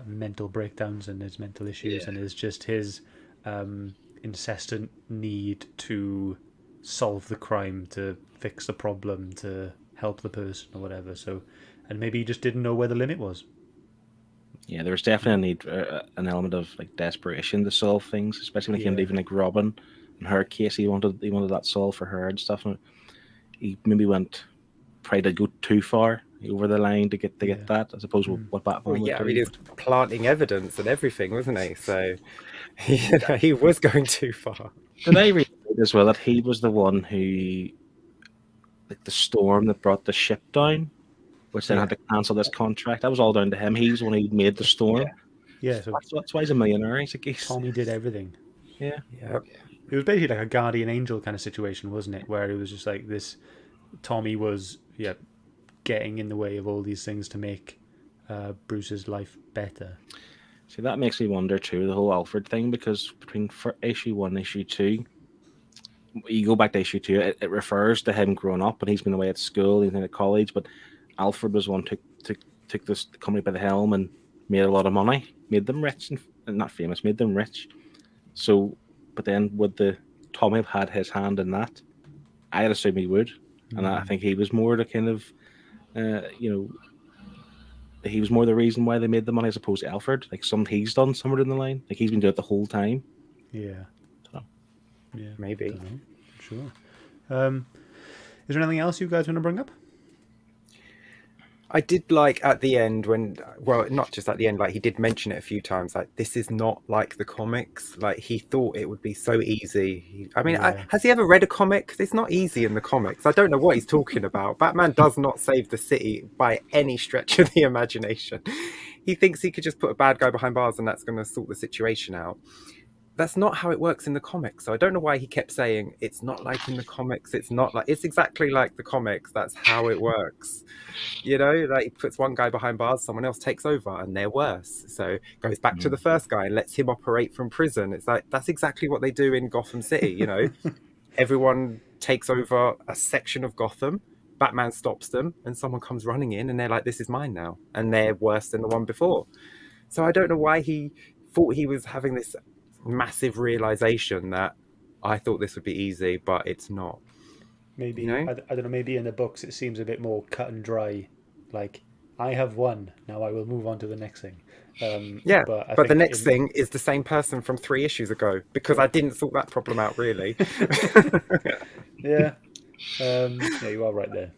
mental breakdowns and his mental issues, and his incessant need to solve the crime, to fix the problem, to help the person or whatever. So, and maybe he just didn't know where the limit was. yeah. There was definitely a need, an element of like desperation to solve things, especially when it came to even like Robin and her case. He wanted that solved for her and stuff. And he maybe tried to go too far over the line to get that, as opposed to what Batman would do. I mean, he was planting evidence and everything, wasn't he? So he was going too far. Did I read as well that he was the one who, like the storm that brought the ship down, which then had to cancel this contract? That was all down to him. He's the one who made the storm. Yeah, so That's why he's a millionaire. He's Tommy did everything. Yeah. It was basically like a guardian angel kind of situation, wasn't it? Where it was just like this, Tommy was getting in the way of all these things to make Bruce's life better. See, that makes me wonder too, the whole Alfred thing, because between issue 1 and issue 2, you go back to issue 2, it refers to him growing up, and he's been away at school, he's been at college, but Alfred was one who took this company by the helm and made a lot of money, made them rich, and not famous, made them rich. So, but then would Tommy have had his hand in that? I'd assume he would, and I think he was more the kind of, he was more the reason why they made the money as opposed to Alfred. Like something he's done somewhere in the line, like he's been doing it the whole time. Yeah. So, yeah. Maybe. Don't know. Sure. Is there anything else you guys want to bring up? I did like at the end not just at the end, like he did mention it a few times, like this is not like the comics. Like he thought it would be so easy. Has he ever read a comic? It's not easy in the comics. I don't know what he's talking about. Batman does not save the city by any stretch of the imagination. He thinks he could just put a bad guy behind bars and that's going to sort the situation out. That's not how it works in the comics. So I don't know why he kept saying it's not like in the comics. It's exactly like the comics. That's how it works. Like he puts one guy behind bars, someone else takes over and they're worse. So goes back to the first guy and lets him operate from prison. It's like, that's exactly what they do in Gotham City. Everyone takes over a section of Gotham. Batman stops them and someone comes running in and they're like, this is mine now. And they're worse than the one before. So I don't know why he thought he was having this massive realization that I thought this would be easy, but it's not. Maybe I don't know. Maybe in the books it seems a bit more cut and dry. Like, I have won, now I will move on to the next thing. But the next thing is the same person from 3 issues ago, because I didn't sort that problem out really. Yeah, you are right there.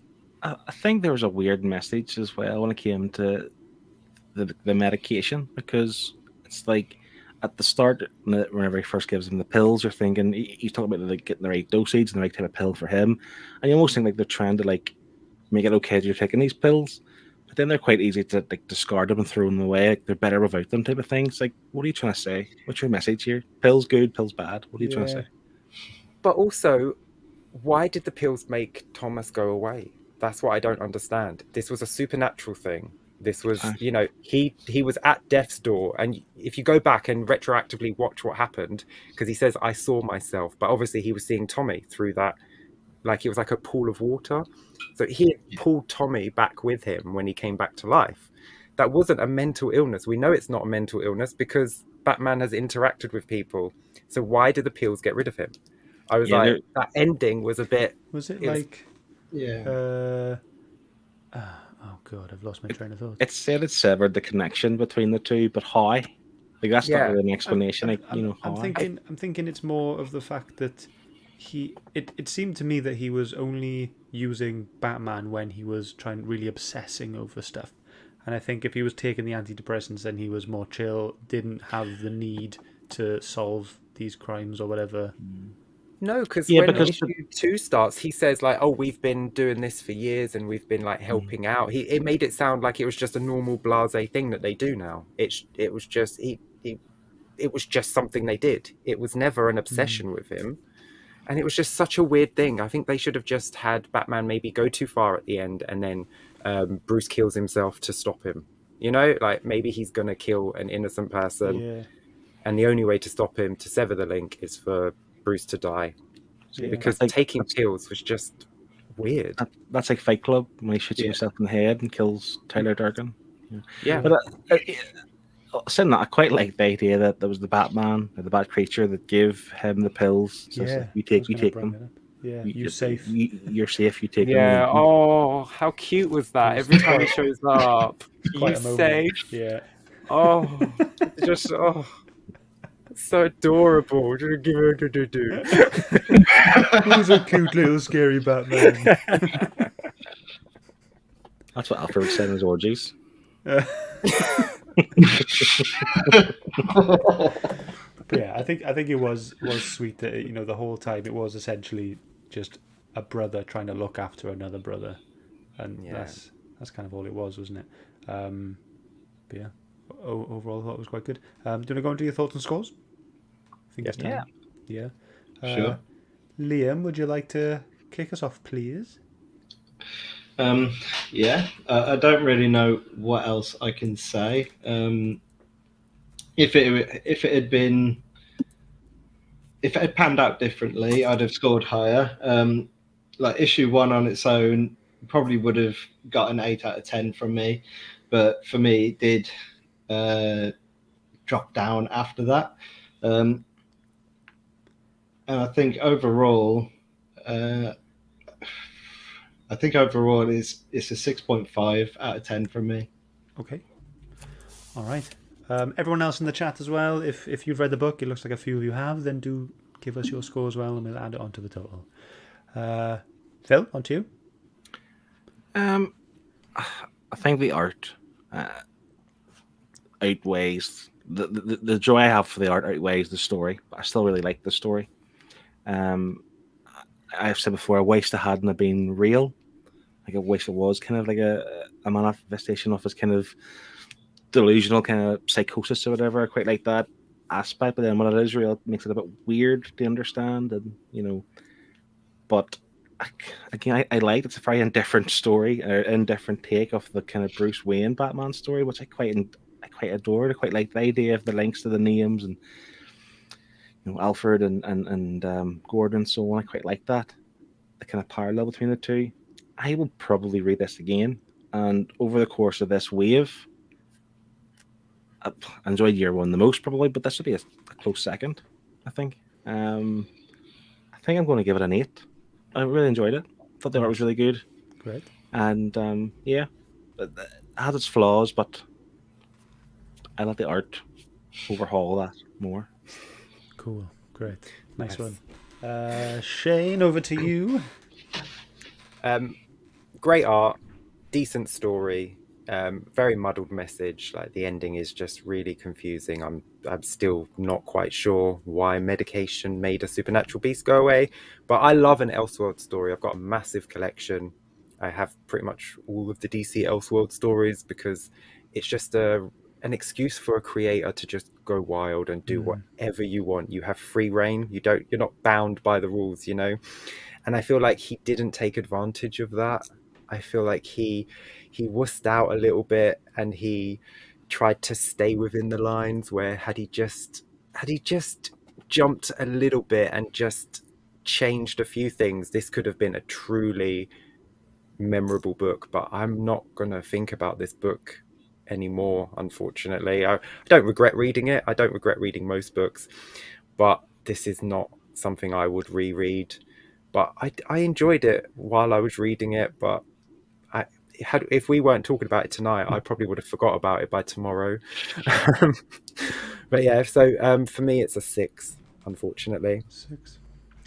I think there was a weird message as well when it came to the medication, because it's like at the start, whenever he first gives him the pills, you're thinking he's talking about like getting the right dosage and the right type of pill for him, and you almost think like they're trying to like make it okay that you're taking these pills, but then they're quite easy to like discard them and throw them away. Like, they're better without them, type of thing. It's like, what are you trying to say? What's your message here? Pills good, pills bad. What are you trying to say? But also, why did the pills make Thomas go away? That's what I don't understand. This was a supernatural thing. This was, he was at death's door. And if you go back and retroactively watch what happened, because he says, I saw myself. But obviously he was seeing Tommy through that, like it was like a pool of water. So he had pulled Tommy back with him when he came back to life. That wasn't a mental illness. We know it's not a mental illness because Batman has interacted with people. So why did the pills get rid of him? I was that ending was a bit... Was it oh god, I've lost my train of thought. It said it severed the connection between the two, but how? Like, that's not really an explanation. I'm thinking it's more of the fact that it seemed to me that he was only using Batman when he was really obsessing over stuff. And I think if he was taking the antidepressants, then he was more chill, didn't have the need to solve these crimes or whatever. No, because when issue 2 starts, he says like, "Oh, we've been doing this for years, and we've been like helping out." It made it sound like it was just a normal blasé thing that they do now. It was just it was just something they did. It was never an obsession with him, and it was just such a weird thing. I think they should have just had Batman maybe go too far at the end, and then Bruce kills himself to stop him. You know, like maybe he's going to kill an innocent person, Yeah. and the only way to stop him, to sever the link, is for Bruce to die. Yeah. Because That's like- taking pills was just weird. That's like Fight Club when he shoots Yeah. himself in the head and kills Tyler Durden. Yeah. But saying that, I quite like the idea that there was the Batman or the Bat creature that give him the pills. So it's Yeah. like, you I was take gonna bring them. it up. Yeah. You- You safe. You're safe. You take Yeah. them. Oh, how cute was that? Every time he shows up, you Quite a moment. safe. Yeah. Oh, just it's so adorable. Who's a cute little scary Batman? That's what Alfred would say in his orgies. But yeah, I think it was sweet that, you know, the whole time it was essentially just a brother trying to look after another brother, and Yeah. that's kind of all it was, wasn't it? But yeah, overall I thought it was quite good. Do you want to go into your thoughts and scores? I think it's time. Yeah. Sure. Liam, would you like to kick us off, please? Yeah, I don't really know what else I can say. If it had panned out differently, I'd have scored higher. Like issue 1 on its own probably would have got an 8 out of 10 from me, but for me it did drop down after that. And I think overall, it's a 6.5 out of 10 from me. Okay. All right. Everyone else in the chat as well, if you've read the book, it looks like a few of you have, then do give us your score as well, and we'll add it onto the total. Phil, on to you. I think the art outweighs the joy I have for the art outweighs the story. But I still really like the story. I've said before, I wish it hadn't have been real. Like I wish it was kind of like a manifestation of his kind of delusional kind of psychosis or whatever. I quite like that aspect, but then when it is real, it makes it a bit weird to understand, and you know. But again, I like it's a very indifferent story, or indifferent take of the kind of Bruce Wayne Batman story, which I quite adored. I quite like the idea of the links to the names and Alfred and Gordon and so on. I quite like that, the kind of parallel between the two. I will probably read this again, and over the course of this wave, I enjoyed year 1 the most probably, but this would be a close second. I think I'm going to give it an 8. I really enjoyed it. Thought the art was really good. Great. And yeah, it had its flaws, but I let the art overhaul that more. Cool. Great. Nice Nice. one. Shane, over to you. Great art, decent story, very muddled message. Like the ending is just really confusing. I'm still not quite sure why medication made a supernatural beast go away, but I love an Elseworld story. I've got a massive collection. I have pretty much all of the DC Elseworld stories because it's just an excuse for a creator to just go wild and do whatever you want. You have free reign. You're not bound by the rules, you know. And I feel like he didn't take advantage of that. I feel like he wussed out a little bit, and he tried to stay within the lines, where had he just jumped a little bit and just changed a few things, this could have been a truly memorable book. But I'm not gonna think about this book anymore, unfortunately. I don't regret reading it. I don't regret reading most books, but this is not something I would reread. But I enjoyed it while I was reading it, but if we weren't talking about it tonight, I probably would have forgot about it by tomorrow. But yeah, so for me it's a 6, unfortunately. 6.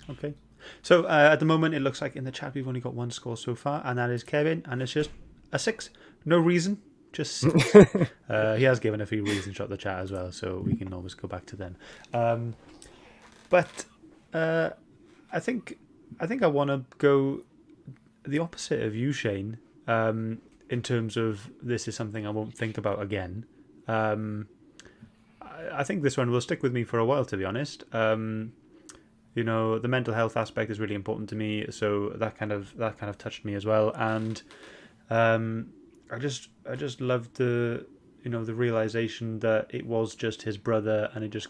Okay. So at the moment it looks like in the chat we've only got one score so far, and that is Kevin, and it's just a 6. No reason, just 6. He has given a few reasons throughout the chat as well, so we can always go back to them. But I think I want to go the opposite of you, Shane, in terms of this is something I won't think about again. I think this one will stick with me for a while, to be honest. You know, the mental health aspect is really important to me, so that kind of touched me as well. And I just loved the the realization that it was just his brother, and it just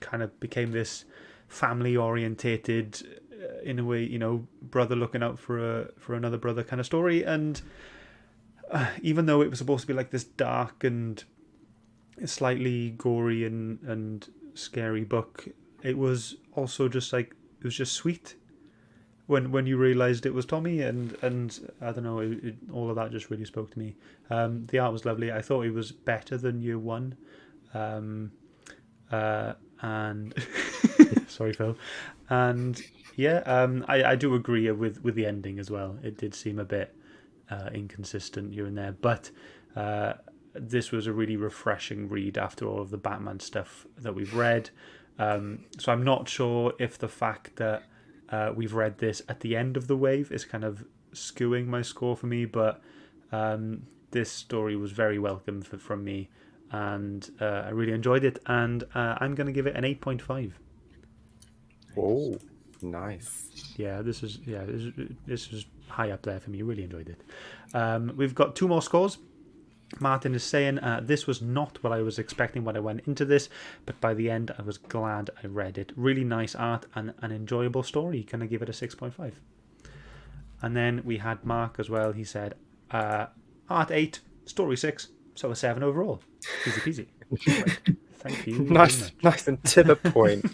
kind of became this family orientated, in a way, brother looking out for another brother kind of story. And even though it was supposed to be like this dark and slightly gory and scary book, it was also just like, it was just sweet when you realized it was Tommy, and I don't know, all of that just really spoke to me. The art was lovely. I thought it was better than year one, and sorry, Phil. And yeah, I do agree with the ending as well. It did seem a bit inconsistent here and there, but this was a really refreshing read after all of the Batman stuff that we've read. So I'm not sure if the fact that we've read this at the end of the wave is kind of skewing my score for me, but this story was very welcome from me, and I really enjoyed it, and I'm going to give it an 8.5. Oh, nice. Yeah, this is high up there for me. Really enjoyed it. We've got 2 more scores. Martin is saying, this was not what I was expecting when I went into this, but by the end I was glad I read it. Really nice art and an enjoyable story. Can I give it a 6.5? And then we had Mark as well. He said, art 8, story 6, so a 7 overall. Easy peasy. Thank you. Nice and to the point.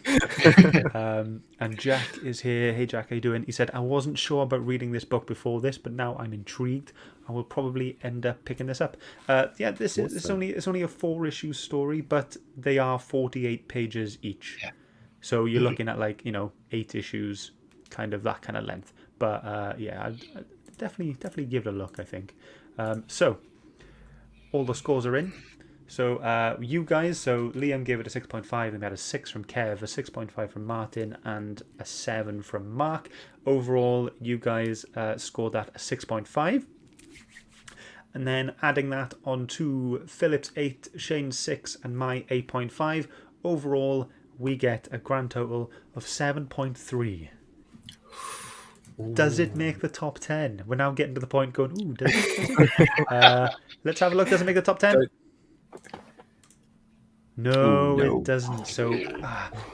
And Jack is here. Hey Jack, how you doing? He said, I wasn't sure about reading this book before this, but now I'm intrigued. I will probably end up picking this up. Yeah, it's only a 4-issue story, but they are 48 pages each. Yeah. So you're looking at 8 issues, kind of that kind of length. But yeah, I'd definitely give it a look, I think. So all the scores are in. So you guys, so Liam gave it a 6.5, and we had a 6 from Kev, a 6.5 from Martin, and a 7 from Mark. Overall, you guys scored that a 6.5. And then adding that onto Philip's 8, Shane's 6, and my 8.5, overall we get a grand total of 7.3. Does it make the top 10? We're now getting to the point going, ooh, does it? Let's have a look. Does it make the top 10? No, it doesn't. So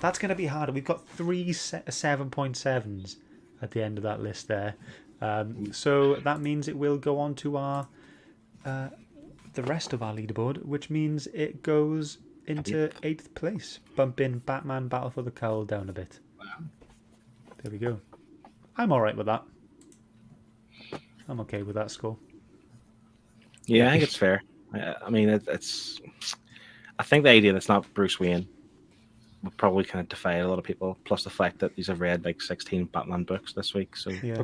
that's going to be harder. We've got 3 7.7s at the end of that list there. So that means it will go on to our the rest of our leaderboard, which means it goes into 8th place, bumping Batman Battle for the Cowl down a bit. Wow. There we go. I'm all right with that. I'm okay with that score. Yeah, I think it's fair. I mean, it's. I think the idea that it's not Bruce Wayne would probably kind of defy a lot of people. Plus the fact that these have read like 16 Batman books this week. So yeah,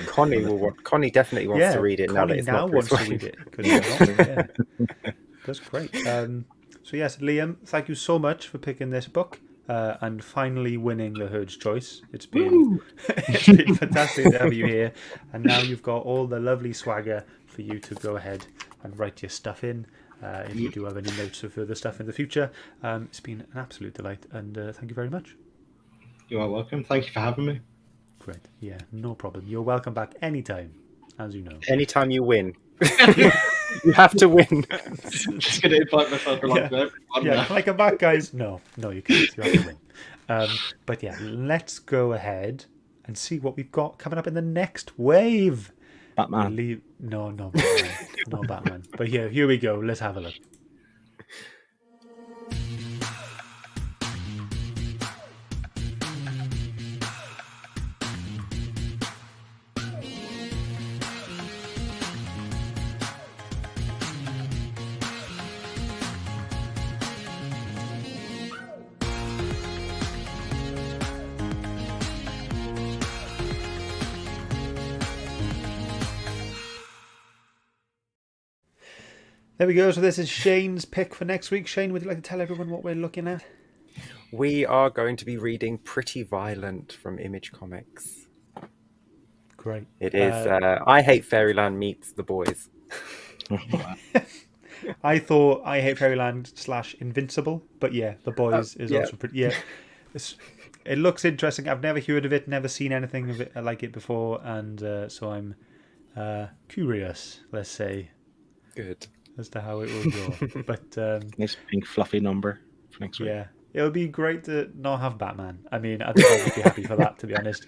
Connie definitely wants to read it now that it's not Bruce Wayne. To read it. Yeah. That's great. So yes, Liam, thank you so much for picking this book and finally winning the Herd's Choice. It's been fantastic to have you here, and now you've got all the lovely swagger for you to go ahead and write your stuff in. If you do have any notes or further stuff in the future, it's been an absolute delight, and thank you very much. You are welcome. Thank you for having me. Great. Yeah, no problem. You're welcome back anytime, as you know. Anytime you win. You have to win. Just going to invite myself along to everyone. Yeah, can I come back, guys? No, you can't. You have to win. But yeah, let's go ahead and see what we've got coming up in the next wave. Batman. No Batman. No Batman. But yeah, here we go. Let's have a look. There we go. So this is Shane's pick for next week. Shane, would you like to tell everyone what we're looking at? We are going to be reading Pretty Violent from Image Comics. Great. It is I Hate Fairyland meets The Boys. I thought I Hate Fairyland / Invincible, but yeah, The Boys is also pretty. Yeah, it looks interesting. I've never heard of it, never seen anything of it like it before, and so curious, let's say, Good. as to how it will go. But Nice pink fluffy number for next week. yeah, it would be great to not have Batman. I mean, I think I'll just be happy for that, to be honest.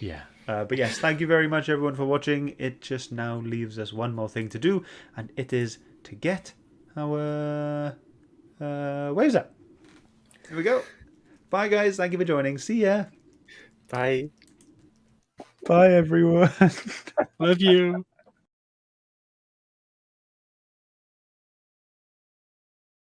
Yeah. But yes, thank you very much, everyone, for watching. It just now leaves us one more thing to do, and it is to get our waves up. Here we go. Bye, guys. Thank you for joining. See ya. Bye. Bye, everyone. Love you.